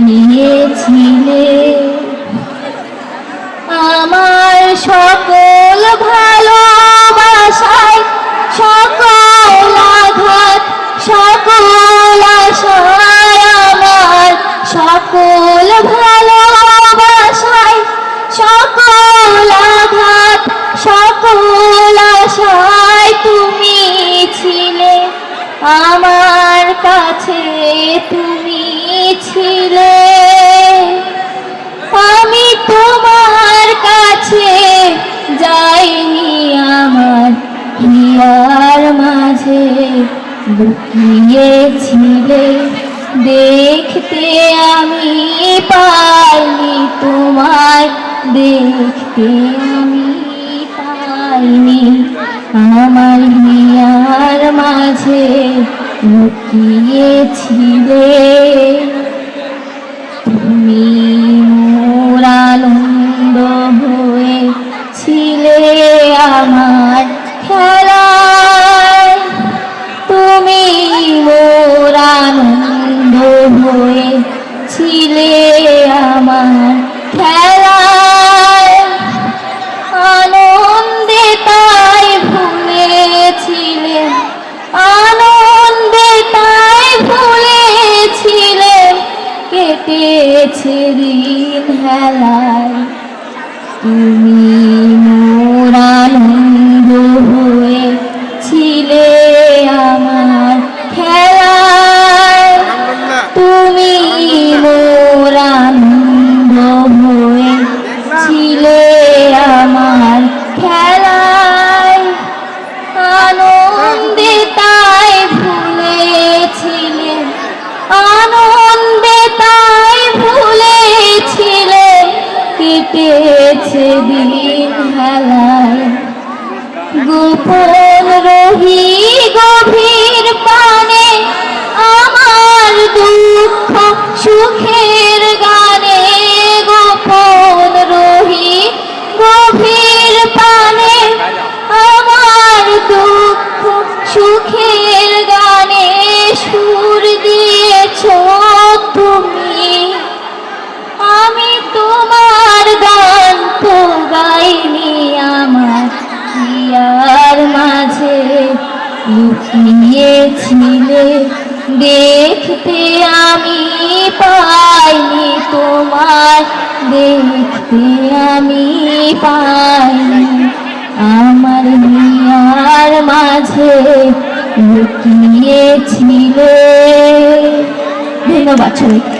নিয়েছিলে আমার সকল ভালোবাসায়, সকল আঘাত, সকল আশায়, আমার সকল ভালোবাসায়, সকল আঘাত, সকল আশায় তুমি ছিলে আমার কাছে, তুমি ছিলে। আমি তোমার কাছে যাইনি, আমার হিয়ার মাঝে লুকিয়েছিলে, দেখতে আমি পাইনি তোমায়, দেখতে আমি পাইনি, আমার হিয়ার মাঝে লুকিয়েছিলে। তুমি মোর আনন্দ হয়েছিলে আমার খেলায়, তুমি মোর আনন্দ হয়েছিলে আমার খেলায়, আনন্দে তাই ভুলেছিলে, আনন্দে তাই ভুলেছিলে, কেটেছে দিন হেলায়। তুমি মোর আনন্দ হয়েছিলে আমার খেলায়, তুমি মোর আনন্দ হয়েছিলে আমার খেলায়, আনন্দে তাই ভুলেছিলে, আনন্দে তাই ভুলেছিলে, কেটেছে দিন হেলায়। গোপন রহি গভীর পানে আমার দুঃখ সুখের গানে, গোপন রহি গভীর পানে আমার দুঃখ সুখের গানে, সুর দিয়েছ তুমি, আমি তোমার গান তো গাইনি, আমার হিয়ার মাঝে লুকিয়েছিলে, দেখতে আমি পাইনি তোমায়, দেখতে আমি পাইনি, আমার হিয়ার মাঝে লুকিয়েছিলে। ধন্যবাদ সবাইকে।